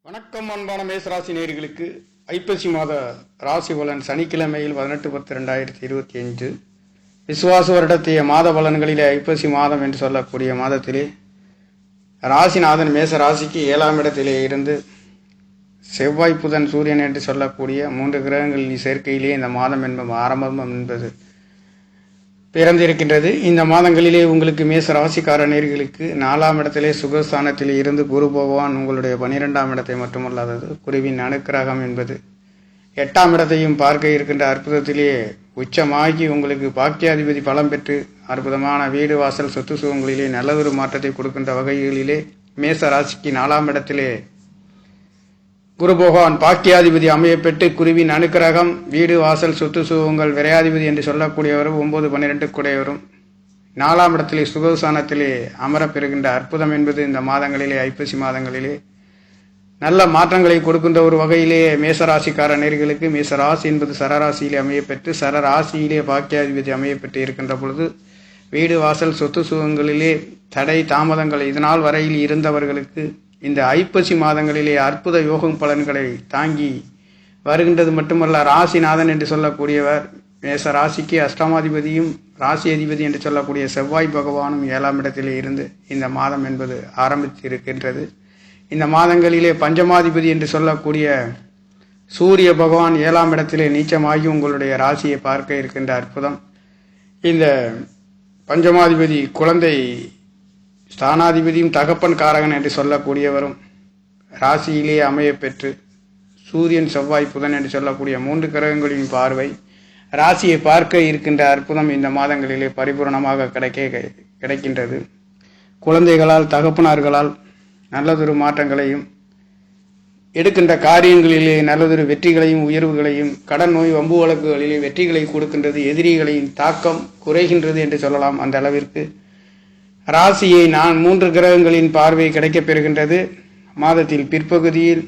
வணக்கம் அன்பான மேசராசி நேயர்களுக்கு ஐப்பசி மாத ராசி பலன் சனிக்கிழமையில் 18/10/2025 விசுவாச வருடத்திய மாத பலன்களிலே ஐப்பசி மாதம் என்று சொல்லக்கூடிய மாதத்திலே ராசிநாதன் மேச ராசிக்கு 7ஆம் இடத்திலே இருந்து செவ்வாய் புதன் சூரியன் என்று சொல்லக்கூடிய 3 கிரகங்களின் சேர்க்கையிலே இந்த மாதம் என்பது ஆரம்பம் என்பது பிறந்திருக்கின்றது. இந்த மாதங்களிலே உங்களுக்கு மேச ராசிக்கார நேர்களுக்கு 4ஆம் இடத்திலே சுகஸ்தானத்திலே இருந்து குரு பகவான் உங்களுடைய 12ஆம் இடத்தை மட்டுமல்லாதது குருவின் அனுக்கிரகம் என்பது 8ஆம் இடத்தையும் பார்க்க இருக்கின்ற அற்புதத்திலே உச்சமாகி உங்களுக்கு பாக்கியாதிபதி பலம் பெற்று அற்புதமான வீடு வாசல் சொத்து சுகங்களிலே நல்லதொரு மாற்றத்தை கொடுக்கின்ற வகைகளிலே மேச ராசிக்கு 4ஆம் இடத்திலே குரு பகவான் பாக்கியாதிபதி அமையப்பெற்று குருவின் அனுக்கிரகம் வீடு வாசல் சொத்து சுகங்கள் விரையாதிபதி என்று சொல்லக்கூடியவரும் 9-12 கூடையவரும் 4ஆம் இடத்திலே சுகஸ்தானத்திலே அமரப்பெறுகின்ற அற்புதம் என்பது இந்த மாதங்களிலே ஐப்பசி மாதங்களிலே நல்ல மாற்றங்களை கொடுக்கின்ற ஒரு வகையிலே மேசராசிக்கார நேர்களுக்கு மேசராசி என்பது சரராசியிலே அமையப்பெற்று சரராசியிலே பாக்கியாதிபதி அமையப்பெற்று இருக்கின்ற பொழுது வீடு வாசல் சொத்து சுகங்களிலே தடை தாமதங்கள் இதனால் வரையில் இருந்தவர்களுக்கு இந்த ஐப்பசி மாதங்களிலே அற்புத யோகம் பலன்களை தாங்கி வருகின்றது மட்டுமல்ல. ராசிநாதன் என்று சொல்லக்கூடியவர் மேச ராசிக்கு அஷ்டமாதிபதியும் ராசி அதிபதி என்று சொல்லக்கூடிய செவ்வாய் பகவானும் 7ஆம் இடத்திலே இருந்து இந்த மாதம் என்பது ஆரம்பித்து இருக்கின்றது. இந்த மாதங்களிலே பஞ்சமாதிபதி என்று சொல்லக்கூடிய சூரிய பகவான் 7ஆம் இடத்திலே நீச்சமாகி உங்களுடைய ராசியை பார்க்க இருக்கின்ற அற்புதம். இந்த பஞ்சமாதிபதி குழந்தை ஸ்தானாதிபதியும் தகப்பன் காரகன் என்று சொல்லக்கூடியவரும் ராசியிலே அமைய பெற்று சூரியன் செவ்வாய் புதன் என்று சொல்லக்கூடிய 3 கிரகங்களின் பார்வை ராசியை பார்க்க இருக்கின்ற அற்புதம் இந்த மாதங்களிலே பரிபூர்ணமாக கிடைக்கின்றது. குழந்தைகளால் தகப்பனார்களால் நல்லதொரு மாற்றங்களையும் எடுக்கின்ற காரியங்களிலே நல்லதொரு வெற்றிகளையும் உயர்வுகளையும் கடன் நோய் வம்பு வழக்குகளிலே வெற்றிகளை கொடுக்கின்றது. எதிரிகளின் தாக்கம் குறைகின்றது என்று சொல்லலாம். அந்த அளவிற்கு ராசியை 3 கிரகங்களின் பார்வை கிடைக்கப் பெறுகின்றது. மாதத்தில் பிற்பகுதியில்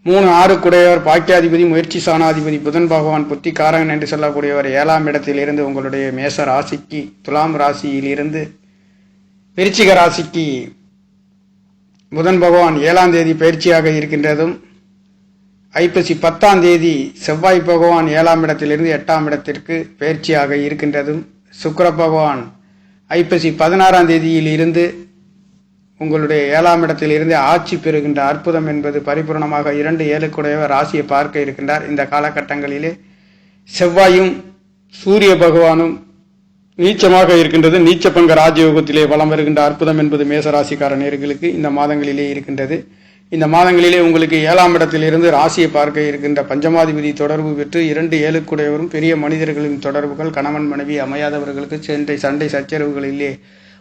3-6 குடையவர் பாக்கியாதிபதி முயற்சி சாணாதிபதி புதன் பகவான் புத்திகாரகன் என்று சொல்லக்கூடியவர் 7ஆம் இடத்தில் இருந்து உங்களுடைய மேச ராசிக்கு துலாம் ராசியில் இருந்து விருச்சிக ராசிக்கு புதன் பகவான் 7ஆம் தேதி பயிற்சியாக இருக்கின்றதும் ஐப்பசி 10ஆம் தேதி செவ்வாய் பகவான் 7ஆம் இடத்திலிருந்து 8ஆம் இடத்திற்கு பயிற்சியாக இருக்கின்றதும் சுக்கிர பகவான் ஐப்பசி 16ஆம் தேதியில் இருந்து உங்களுடைய 7ஆம் இடத்தில் இருந்து ஆட்சி பெறுகின்ற அற்புதம் என்பது பரிபூர்ணமாக 2-7 கூடையவர் ராசியை பார்க்க இருக்கின்றார். இந்த காலகட்டங்களிலே செவ்வாயும் சூரிய பகவானும் நீச்சமாக இருக்கின்றது. நீச்சபங்க ராஜயோகத்திலே வலம் வருகின்ற அற்புதம் என்பது மேசராசிக்கார நேர்களுக்கு இந்த மாதங்களிலே இருக்கின்றது. இந்த மாதங்களிலே உங்களுக்கு 7ஆம் இடத்திலிருந்து ராசியை பார்க்க இருக்கின்ற பஞ்சமாதிபதி தொடர்பு பெற்று 2-7 கூடையவரும் பெரிய மனிதர்களின் தொடர்புகள் கணவன் மனைவி அமையாதவர்களுக்கு சண்டை சச்சரவுகளிலே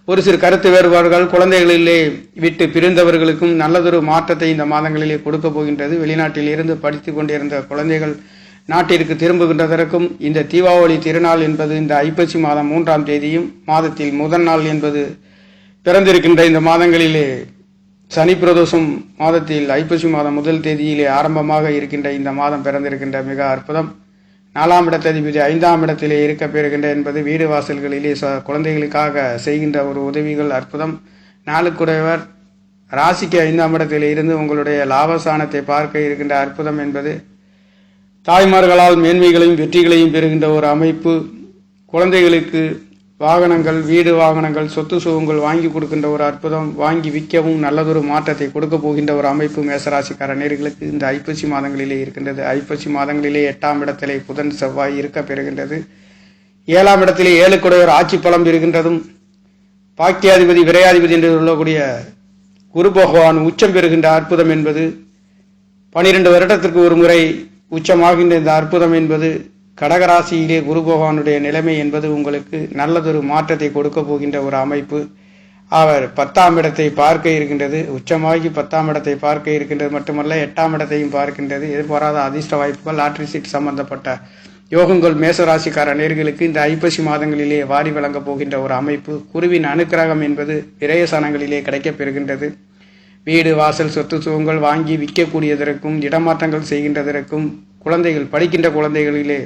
ஒரு சிறு கருத்து வேறுபாடுகள் குழந்தைகளிலே விட்டு பிரிந்தவர்களுக்கும் நல்லதொரு மாற்றத்தை இந்த மாதங்களிலே கொடுக்க போகின்றது. வெளிநாட்டில் இருந்து படித்து கொண்டிருந்த குழந்தைகள் நாட்டிற்கு திரும்புகின்றதற்கும் இந்த தீபாவளி திருநாள் என்பது இந்த ஐப்பசி மாதம் 3ஆம் தேதியும் மாதத்தில் முதல் நாள் என்பது பிறந்திருக்கின்ற இந்த மாதங்களிலே சனி பிரதோஷம் மாதத்தில் ஐப்பசி மாதம் 1 தேதியிலே ஆரம்பமாக இருக்கின்ற இந்த மாதம் பிறந்திருக்கின்ற மிக அற்புதம். 4ஆம் இடத்ததிபதி 5ஆம் இடத்திலே இருக்க பெறுகின்ற என்பது வீடு வாசல்களிலே குழந்தைகளுக்காக செய்கின்ற ஒரு உதவிகள் அற்புதம். 4 குடையவர் ராசிக்கு 5ஆம் இடத்திலே இருந்து உங்களுடைய லாபஸ்தானத்தை பார்க்க இருக்கின்ற அற்புதம் என்பது தாய்மார்களால் மேன்மைகளையும் வெற்றிகளையும் பெறுகின்ற ஒரு அமைப்பு. குழந்தைகளுக்கு வாகனங்கள் வீடு வாகனங்கள் சொத்து சுகங்கள் வாங்கி கொடுக்கின்ற ஒரு அற்புதம். வாங்கி விற்கவும் நல்லதொரு மாற்றத்தை கொடுக்க போகின்ற ஒரு அமைப்பு மேசராசிக்கார நேர்களுக்கு இந்த ஐப்பசி மாதங்களிலே இருக்கின்றது. ஐப்பசி மாதங்களிலே 8ஆம் இடத்திலே புதன் செவ்வாய் இருக்க பெறுகின்றது. 7ஆம் இடத்திலே 7 குடையவர் ஆட்சி பலம் பெறுகின்றதும் பாக்கியாதிபதி விரையாதிபதி என்று சொல்லக்கூடிய குரு பகவான் உச்சம் பெறுகின்ற அற்புதம் என்பது 12 வருடத்திற்கு ஒரு முறை உச்சமாகின்ற இந்த அற்புதம் என்பது கடகராசியிலே குரு பகவானுடைய நிலைமை என்பது உங்களுக்கு நல்லதொரு மாற்றத்தை கொடுக்க போகின்ற ஒரு அமைப்பு. அவர் 10ஆம் இடத்தை பார்க்க இருக்கின்றது. உச்சமாகி 10ஆம் இடத்தை பார்க்க இருக்கின்றது மட்டுமல்ல 8ஆம் இடத்தையும் பார்க்கின்றது. எதிர்பாராத அதிர்ஷ்ட வாய்ப்புகள் லாட்டரி சீட் சம்பந்தப்பட்ட யோகங்கள் மேசராசிக்கார நேர்களுக்கு இந்த ஐப்பசி மாதங்களிலே வாரி வழங்க போகின்ற ஒரு அமைப்பு. குருவின் அனுக்கிரகம் என்பது விரயசனங்களிலே கிடைக்கப் பெறுகின்றது. வீடு வாசல் சொத்து சுகங்கள் வாங்கி விற்கக்கூடியதற்கும் இடமாற்றங்கள் செய்கின்றதற்கும் குழந்தைகள் படிக்கின்ற குழந்தைகளிலே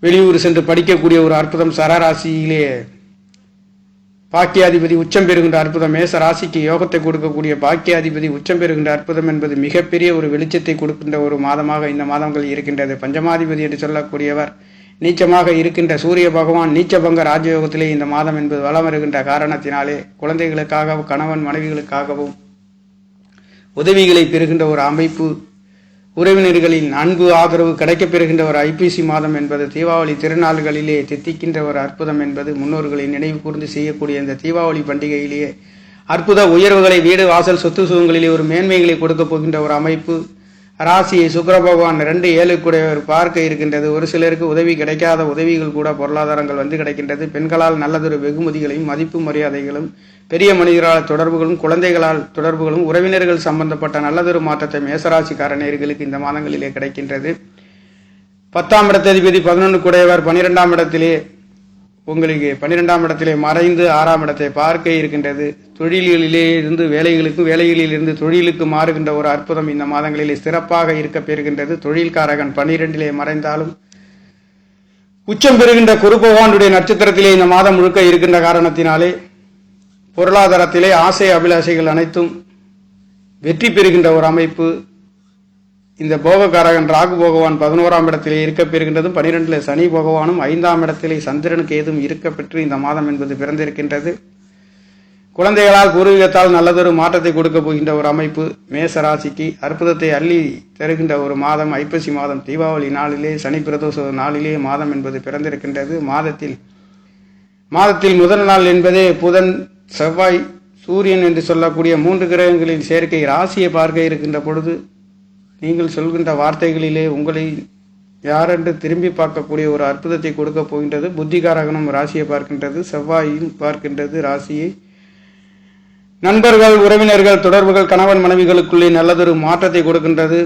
வெளியூர் சென்று படிக்கக்கூடிய ஒரு அற்புதம் சரராசியிலே பாக்கியாதிபதி உச்சம் பெறுகின்ற அற்புதம். மேச ராசிக்கு யோகத்தை கொடுக்கக்கூடிய பாக்கியாதிபதி உச்சம் பெறுகின்ற அற்புதம் என்பது மிகப்பெரிய ஒரு வெளிச்சத்தை கொடுக்கின்ற ஒரு மாதமாக இந்த மாதங்கள் இருக்கின்றது. பஞ்சமாதிபதி என்று சொல்லக்கூடியவர் நீச்சமாக இருக்கின்ற சூரிய பகவான் நீச்சபங்க ராஜயோகத்திலே இந்த மாதம் என்பது வலம் வருகின்ற காரணத்தினாலே குழந்தைகளுக்காகவும் கணவன் மனைவிகளுக்காகவும் உதவிகளை பெறுகின்ற ஒரு அமைப்பு, உறவினர்களின் அன்பு ஆதரவு கிடைக்கப் பெறுகின்ற ஒரு ஐப்பசி மாதம் என்பது தீபாவளி திருநாள்களிலே தித்திக்கின்ற ஒரு அற்புதம் என்பது முன்னோர்களை நினைவு கூர்ந்து செய்யக்கூடிய இந்த தீபாவளி பண்டிகையிலேயே அற்புத உயர்வுகளை வீடு வாசல் சொத்து சுகங்களிலே ஒரு மேன்மைகளை கொடுக்கப் போகின்ற ஒரு அமைப்பு. ராசியை சுக்கிர பகவான் 2-7 கூடியவர் பார்க்க இருக்கின்றது. ஒரு சிலருக்கு உதவி கிடைக்காத உதவிகள் கூட பொருளாதாரங்கள் வந்து கிடைக்கின்றது. பெண்களால் நல்லதொரு வெகுமதிகளையும் மதிப்பு மரியாதைகளும் பெரிய மனிதரால் தொடர்புகளும் குழந்தைகளால் தொடர்புகளும் உறவினர்கள் சம்பந்தப்பட்ட நல்லதொரு மாற்றத்தை மேசராசிக்காரர்களுக்கு இந்த மாதங்களிலே கிடைக்கின்றது. 10ஆம் இடத்ததிபதி 11 கூடையவர் 12ஆம் இடத்திலே உங்களுக்கு 12ஆம் இடத்திலே மறைந்து 6ஆம் இடத்தை பார்க்க இருக்கின்றது. தொழில்களிலே இருந்து வேலைகளுக்கு, வேலைகளில் இருந்து தொழிலுக்கு மாறுகின்ற ஒரு அற்புதம் இந்த மாதங்களிலே சிறப்பாக இருக்க பெறுகின்றது. தொழில்காரகன் 12இலே மறைந்தாலும் உச்சம் பெறுகின்ற குரு பகவானுடைய நட்சத்திரத்திலே இந்த மாதம் முழுக்க இருக்கின்ற காரணத்தினாலே பொருளாதாரத்திலே ஆசை அபிலாஷைகள் அனைத்தும் வெற்றி பெறுகின்ற ஒரு அமைப்பு. இந்த போகக்காரகன் ராகு பகவான் 11ஆம் இடத்திலே இருக்க பெறுகின்றது. 12ல் சனி பகவானும் 5ஆம் இடத்திலே சந்திரனுக்கு ஏதும் இருக்க பெற்று இந்த மாதம் என்பது பிறந்திருக்கின்றது. குழந்தைகளால் பூர்வீகத்தால் நல்லதொரு மாற்றத்தை கொடுக்க போகின்ற ஒரு அமைப்பு மேச ராசிக்கு அற்புதத்தை அள்ளி தருகின்ற ஒரு மாதம் ஐப்பசி மாதம். தீபாவளி நாளிலே சனி பிரதோஷ நாளிலே மாதம் என்பது பிறந்திருக்கின்றது. மாதத்தில் முதல் நாள் என்பதே புதன், செவ்வாய், சூரியன் என்று சொல்லக்கூடிய 3 கிரகங்களின் சேர்க்கை ராசியை பார்க்க இருக்கின்ற பொழுது நீங்கள் சொல்கின்ற வார்த்தைகளிலே உங்களை யாரென்று திரும்பி பார்க்கக்கூடிய ஒரு அற்புதத்தை கொடுக்க போகின்றது. புத்திகாரகனும் ராசியை பார்க்கின்றது, செவ்வாயும் பார்க்கின்றது ராசியை. நண்பர்கள், உறவினர்கள் தொடர்புகள், கணவன் மனைவிகளுக்குள்ளே நல்லதொரு மாற்றத்தை கொடுக்கின்றது.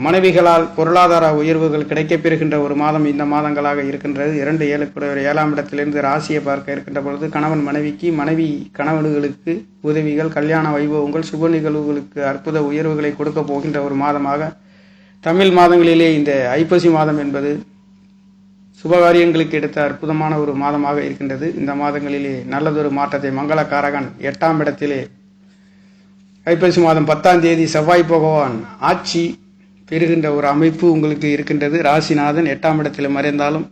மனைவிகளால் பொருளாதார உயர்வுகள் கிடைக்கப் பெறுகின்ற ஒரு மாதம் இந்த மாதங்களாக இருக்கின்றது. 2-7 கூடியவர் 7ஆம் இடத்திலிருந்து ராசியை பார்க்க இருக்கின்ற பொழுது கணவன் மனைவிக்கு, மனைவி கணவன்களுக்கு உதவிகள், கல்யாண வைபவங்கள், சுப நிகழ்வுகளுக்கு அற்புத உயர்வுகளை கொடுக்க போகின்ற ஒரு மாதமாக தமிழ் மாதங்களிலே இந்த ஐப்பசி மாதம் என்பது சுபகாரியங்களுக்கு எடுத்த அற்புதமான ஒரு மாதமாக இருக்கின்றது. இந்த மாதங்களிலே நல்லதொரு மாற்றத்தை மங்களகாரகன் 8ஆம் இடத்திலே ஐப்பசி மாதம் 10ஆம் தேதி செவ்வாய் பகவான் ஆட்சி பெறுகின்ற ஒரு அமைப்பு உங்களுக்கு இருக்கின்றது. ராசிநாதன் 8ஆம் இடத்தில் மறைந்தாலும்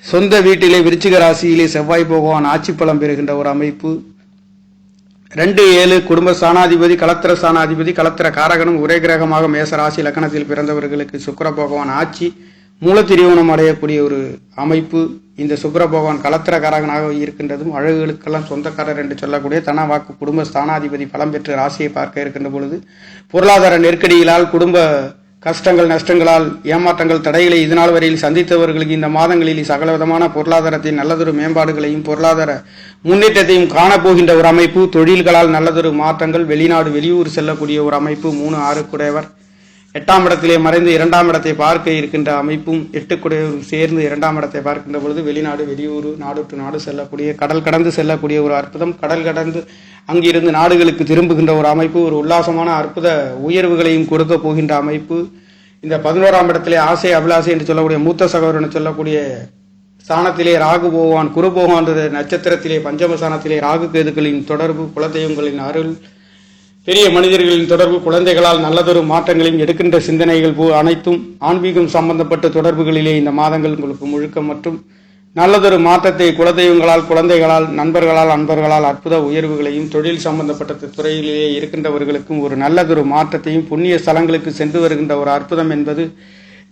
சொந்த வீட்டிலே விருச்சிக ராசியிலே செவ்வாய் பகவான் ஆட்சி பலம் பெறுகின்ற ஒரு அமைப்பு. 2-7 குடும்ப ஸ்தானாதிபதி, கலத்திர ஸ்தானாதிபதி, கலத்திர காரகனும் ஒரே கிரகமாக மேச ராசி லக்கணத்தில் பிறந்தவர்களுக்கு சுக்கிர பகவான் ஆட்சி மூலத்திரியோணம் அடையக்கூடிய ஒரு அமைப்பு. இந்த சுக்கிர பகவான் கலத்திர காரகனாக இருக்கின்றதும் அழகுகளுக்கெல்லாம் சொந்தக்காரர் என்று சொல்லக்கூடிய தன வாக்கு குடும்ப ஸ்தானாதிபதி பலம் பெற்று ராசியை பார்க்க இருக்கின்ற பொழுது பொருளாதார நெருக்கடிகளால், குடும்ப கஷ்டங்கள், நஷ்டங்களால், ஏமாற்றங்கள், தடைகளை இதனால் வரையில் சந்தித்தவர்களுக்கு இந்த மாதங்களில் சகலவிதமான பொருளாதாரத்தின் நல்லதொரு மேம்பாடுகளையும் பொருளாதார முன்னேற்றத்தையும் காணப்போகின்ற ஒரு அமைப்பு. தொழில்களால் நல்லதொரு மாற்றங்கள், வெளிநாடு வெளியூர் செல்லக்கூடிய ஒரு அமைப்பு. 3-6 கூடையவர் 8ஆம் இடத்திலே மறைந்து 2ஆம் இடத்தை பார்க்க இருக்கின்ற அமைப்பும் 8 கூடையவரும் சேர்ந்து 2ஆம் இடத்தை பார்க்கின்ற பொழுது வெளிநாடு வெளியூர், நாடு டு நாடு செல்லக்கூடிய, கடல் கடந்து செல்லக்கூடிய ஒரு அற்புதம், கடல் கடந்து அங்கிருந்து நாடுகளுக்கு திரும்புகின்ற ஒரு அமைப்பு, ஒரு உல்லாசமான அற்புத உயர்வுகளையும் கொடுக்க போகின்ற அமைப்பு. இந்த 11ஆம் இடத்திலே ஆசை அபிலாசை என்று சொல்லக்கூடிய மூத்த சகோதரன் சொல்லக்கூடிய ஸ்தானத்திலே ராகு பகவான், குரு பகவான் நட்சத்திரத்திலே பஞ்சம ஸ்தானத்திலே ராகு கேதுக்களின் தொடர்பு, குலதெய்வங்களின் அருள், பெரிய மனிதர்களின் தொடர்பு, குழந்தைகளால் நல்லதொரு மாற்றங்களையும் எடுக்கின்ற சிந்தனைகள் அனைத்தும் ஆன்மீகம் சம்பந்தப்பட்ட தொடர்புகளிலே இந்த மாதங்கள் உங்களுக்கு முழுக்க மற்றும் நல்லதொரு மாற்றத்தை குலதெய்வங்களால், குழந்தைகளால், நண்பர்களால், அன்பர்களால் அற்புத உயர்வுகளையும், தொழில் சம்பந்தப்பட்ட துறையிலேயே இருக்கின்றவர்களுக்கும் ஒரு நல்லதொரு மாற்றத்தையும், புண்ணிய ஸ்தலங்களுக்கு சென்று வருகின்ற ஒரு அற்புதம் என்பது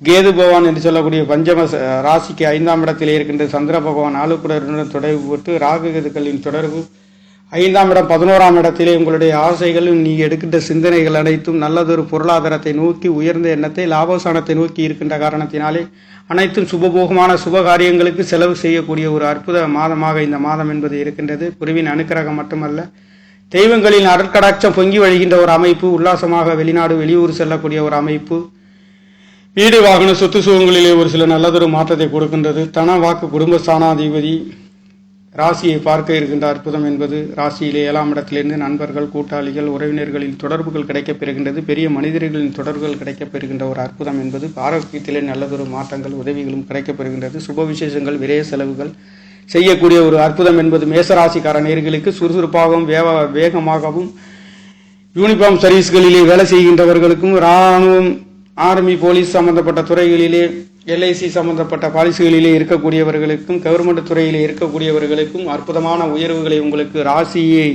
கேது பகவான் என்று சொல்லக்கூடிய பஞ்சம ராசிக்கு 5ஆம் இடத்திலே இருக்கின்ற சந்திர பகவான் ஆளுக்குடன் தொடர்பு போட்டு ராகு கேதுக்களின் தொடர்பு 5ஆம் இடம் 11ஆம் இடத்திலே உங்களுடைய ஆசைகளும் நீ எடுக்கின்ற சிந்தனைகள் அனைத்தும் நல்லதொரு பொருளாதாரத்தை நோக்கி, உயர்ந்த எண்ணத்தை, லாபஸ்தானத்தை நோக்கி இருக்கின்ற காரணத்தினாலே அனைத்தும் சுபபோகமான சுபகாரியங்களுக்கு செலவு செய்யக்கூடிய ஒரு அற்புத மாதமாக இந்த மாதம் என்பது இருக்கின்றது. குருவின் அனுக்கிரகம் மட்டுமல்ல, தெய்வங்களின் அருட்கடாட்சம் பொங்கி வழிகின்ற ஒரு அமைப்பு, உல்லாசமாக வெளிநாடு வெளியூர் செல்லக்கூடிய ஒரு அமைப்பு, வீடு வாகன சொத்து சுகங்களிலே ஒரு சில நல்லதொரு மாற்றத்தை கொடுக்கின்றது. தன வாக்கு குடும்ப ஸ்தானாதிபதி ராசியை பார்க்க இருக்கின்ற அற்புதம் என்பது ராசியிலே 7ஆம் இடத்திலிருந்து நண்பர்கள், கூட்டாளிகள், உறவினர்களின் தொடர்புகள் கிடைக்கப் பெறுகின்றது. பெரிய மனிதர்களின் தொடர்புகள் கிடைக்கப் பெறுகின்ற ஒரு அற்புதம் என்பது ஆரோக்கியத்திலே நல்லதொரு மாற்றங்கள், உதவிகளும் கிடைக்கப் பெறுகின்றது. சுப விசேஷங்கள், விரய செலவுகள், செய்யக்கூடிய ஒரு அற்புதம் என்பது மேசராசிக்கார நேர்களுக்கு சுறுசுறுப்பாகவும் வேகமாகவும் யூனிஃபார்ம் சர்வீஸ்களிலே வேலை செய்கின்றவர்களுக்கும், இராணுவம், ஆர்மி, போலீஸ் சம்பந்தப்பட்ட துறைகளிலே, எல்ஐசி சம்பந்தப்பட்ட பாலிசிகளிலே இருக்கக்கூடியவர்களுக்கும், கவர்மெண்ட் துறையிலே இருக்கக்கூடியவர்களுக்கும் அற்புதமான உயர்வுகளை உங்களுக்கு ராசியை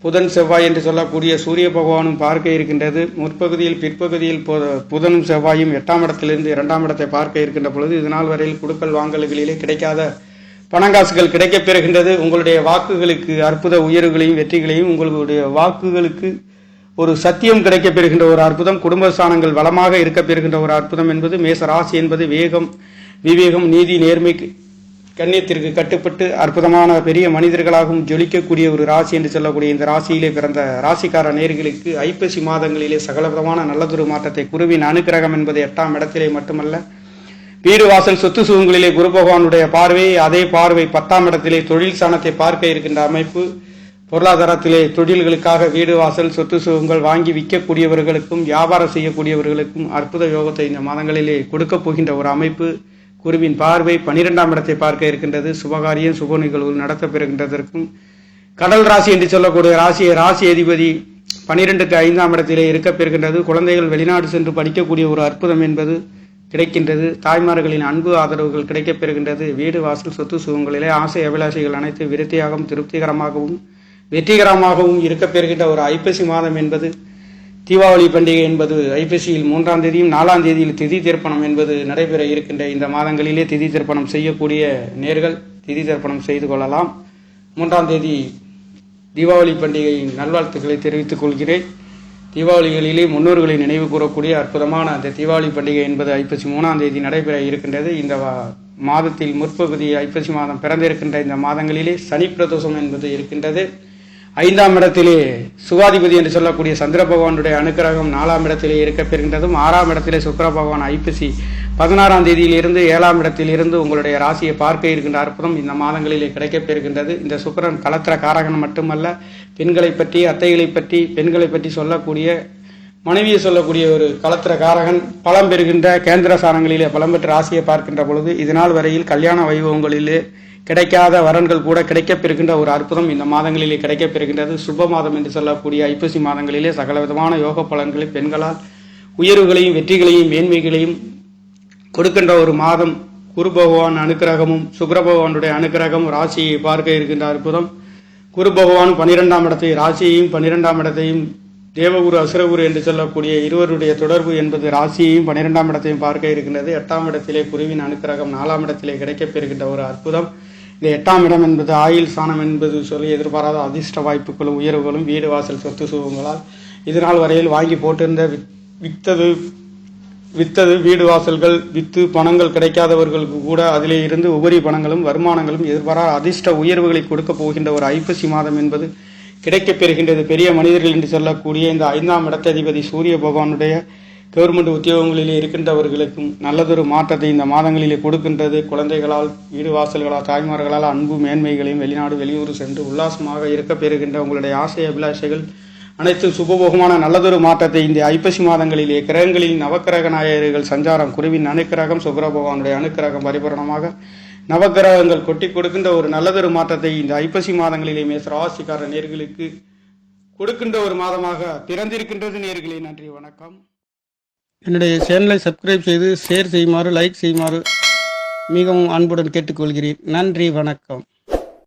புதன் செவ்வாய் என்று சொல்லக்கூடிய சூரிய பகவானும் பார்க்க இருக்கின்றது. முற்பகுதியில் பிற்பகுதியில் புதனும் செவ்வாயும் 8ஆம் இடத்திலிருந்து 2ஆம் இடத்தை பார்க்க இருக்கின்ற பொழுது இதனால் வரையில் குடுக்கல் வாங்கல்களிலே கிடைக்காத பணங்காசுகள் கிடைக்கப் பெறுகின்றது. உங்களுடைய வாக்குகளுக்கு அற்புத உயர்வுகளையும் வெற்றிகளையும், உங்களுடைய வாக்குகளுக்கு ஒரு சத்தியம் கிடைக்கப் பெறுகின்ற ஒரு அற்புதம், குடும்பஸ்தானங்கள் வளமாக இருக்க பெறுகின்ற ஒரு அற்புதம் என்பது மேச ராசி என்பது வேகம், விவேகம், நீதி, நேர்மை, கண்ணியத்திற்கு கட்டுப்பட்டு அற்புதமான பெரிய மனிதர்களாகவும் ஜொலிக்கக்கூடிய ஒரு ராசி என்று சொல்லக்கூடிய இந்த ராசியிலே பிறந்த ராசிக்கார நேர்களுக்கு ஐப்பசி மாதங்களிலே சகலவிதமான நல்லதொரு மாற்றத்தை குருவின் அனுக்கிரகம் என்பது 8ஆம் இடத்திலே மட்டுமல்ல, வீடு வாசல் சொத்து சுகங்களிலே குரு பகவானுடைய பார்வை, அதே பார்வை 10ஆம் இடத்திலே தொழில் ஸ்தானத்தை பார்க்க இருக்கின்ற அமைப்பு, பொருளாதாரத்திலே தொழில்களுக்காக வீடு வாசல் சொத்து சுகங்கள் வாங்கி விற்கக்கூடியவர்களுக்கும், வியாபாரம் செய்யக்கூடியவர்களுக்கும் அற்புத யோகத்தை இந்த மாதங்களிலே கொடுக்க போகின்ற ஒரு அமைப்பு, குருவின் பார்வை 12ஆம் இடத்தை பார்க்க இருக்கின்றது. சுபகாரியம் சுப நிகழ்வுகள் நடத்த பெறுகின்றதற்கும், கடல் ராசி என்று சொல்லக்கூடிய ராசி அதிபதி 12க்கு 5ஆம் இடத்திலே இருக்க பெறுகின்றது. குழந்தைகள் வெளிநாடு சென்று படிக்கக்கூடிய ஒரு அற்புதம் என்பது கிடைக்கின்றது. தாய்மார்களின் அன்பு ஆதரவுகள் கிடைக்கப் பெறுகின்றது. வீடு வாசல் சொத்து சுகங்களிலே ஆசை அபிலாஷைகள் அனைத்து விருத்தியாகவும் திருப்திகரமாகவும் வெற்றிகரமாகவும் இருக்க பெறுகின்ற ஒரு ஐப்பசி மாதம் என்பது, தீபாவளி பண்டிகை என்பது ஐப்பசியில் 3ஆம் தேதியும் 4ஆம் தேதியில் திதி திருப்பணம் என்பது நடைபெற இருக்கின்ற இந்த மாதங்களிலே திதி திருப்பணம் செய்யக்கூடிய நேர்கள் திதி திருப்பணம் செய்து கொள்ளலாம். 3ஆம் தேதி தீபாவளி பண்டிகையின் நல்வாழ்த்துக்களை தெரிவித்துக் கொள்கிறேன். தீபாவளிகளிலே முன்னோர்களை நினைவு கூறக்கூடிய அற்புதமான அந்த தீபாவளி பண்டிகை என்பது ஐப்பசி 3ஆம் தேதி நடைபெற இருக்கின்றது. இந்த மாதத்தில் முற்பகுதி ஐப்பசி மாதம் பிறந்திருக்கின்ற இந்த மாதங்களிலே சனி பிரதோஷம் என்பது இருக்கின்றது. 5ஆம் இடத்திலே சுகாதிபதி என்று சொல்லக்கூடிய சந்திர பகவானுடைய அனுக்கிரகம் 4ஆம் இடத்திலே இருக்க பெறுகின்றதும், 6ஆம் இடத்திலே சுக்கிர பகவான் ஐப்பசி 16ஆம் தேதியிலிருந்து 7ஆம் இடத்திலிருந்து உங்களுடைய ராசியை பார்க்க இருக்கின்ற அற்புதம் இந்த மாதங்களிலே கிடைக்கப் பெறுகின்றது. இந்த சுக்கிரன் கலத்திர காரகன் மட்டுமல்ல, பெண்களை பற்றி, அத்தைகளை பற்றி, பெண்களை பற்றி சொல்லக்கூடிய, மனைவியை சொல்லக்கூடிய ஒரு கலத்திர காரகன். பலம் பெறுகின்ற கேந்திர சாரங்களிலே பலம் பெற்ற ராசியை பார்க்கின்ற பொழுது இதனால் வரையில் கல்யாண வைபவங்களிலே கிடைக்காத வரன்கள் கூட கிடைக்கப் பெறுகின்ற ஒரு அற்புதம் இந்த மாதங்களிலே கிடைக்கப் பெறுகின்றது. சுப மாதம் என்று சொல்லக்கூடிய ஐப்பசி மாதங்களிலே சகல விதமான யோக பலன்களை பெண்களால் உயர்வுகளையும் வெற்றிகளையும் மேன்மைகளையும் கொடுக்கின்ற ஒரு மாதம். குரு பகவான் அனுக்கிரகமும் சுக்கிர பகவானுடைய அனுக்கிரகம் ராசியை பார்க்க இருக்கின்ற அற்புதம். குரு பகவான் 12ஆம் இடத்தை ராசியையும் 12ஆம் இடத்தையும், தேவகுரு அசுரகுரு என்று சொல்லக்கூடிய இருவருடைய தொடர்பு என்பது ராசியையும் 12ஆம் இடத்தையும் பார்க்க இருக்கின்றது. 8ஆம் இடத்திலே குருவின் அனுக்கிரகம் 4ஆம் இடத்திலே கிடைக்கப் பெறுகின்ற ஒரு அற்புதம். இந்த 8ஆம் இடம் என்பது ஆயுள் ஸ்தானம் என்பது சொல்லி எதிர்பாராத அதிர்ஷ்ட வாய்ப்புகளும் உயர்வுகளும் வீடு வாசல் சொத்து சுகங்களால் இதனால் வரையில் வாங்கி போட்டிருந்த வித்தது வீடு வாசல்கள் வித்து பணங்கள் கிடைக்காதவர்களுக்கு கூட அதிலே இருந்து உபரி பணங்களும் வருமானங்களும் எதிர்பாராத அதிர்ஷ்ட உயர்வுகளை கொடுக்க போகின்ற ஒரு ஐப்பசி மாதம் என்பது கிடைக்கப் பெறுகின்றது. பெரிய மனிதர்கள் என்று சொல்லக்கூடிய இந்த 5ஆம் இடத்ததிபதி சூரிய பகவானுடைய கவர்மெண்ட் உத்தியோகங்களிலே இருக்கின்றவர்களுக்கும் நல்லதொரு மாற்றத்தை இந்த மாதங்களிலே கொடுக்கின்றது. குழந்தைகளால், வீடு வாசல்களால், தாய்மார்களால் அன்பு மேன்மைகளையும் வெளிநாடு வெளியூர் சென்று உல்லாசமாக இருக்க பெறுகின்ற உங்களுடைய ஆசை அபிலாஷைகள் அனைத்து சுபபோகமான நல்லதொரு மாற்றத்தை இந்த ஐப்பசி மாதங்களிலே கிரகங்களில் நவக்கிரக நாயகர்கள் சஞ்சாரம், குருவின் அனுக்கிரகம், சுக்கிர பகவானுடைய அனுக்கிரகம் பரிபூரணமாக நவக்கிரகங்கள் கொட்டி கொடுக்கின்ற ஒரு நல்லதொரு மாற்றத்தை இந்த ஐப்பசி மாதங்களிலே மேச ராசிக்கார நேர்களுக்கு கொடுக்கின்ற ஒரு மாதமாக பிறந்திருக்கின்றது. நேர்களே, நன்றி, வணக்கம். என்னுடைய சேனலை சப்ஸ்கிரைப் செய்து ஷேர் செய்யுமாறு, லைக் செய்யுமாறு மிகவும் அன்புடன் கேட்டுக்கொள்கிறேன். நன்றி, வணக்கம்.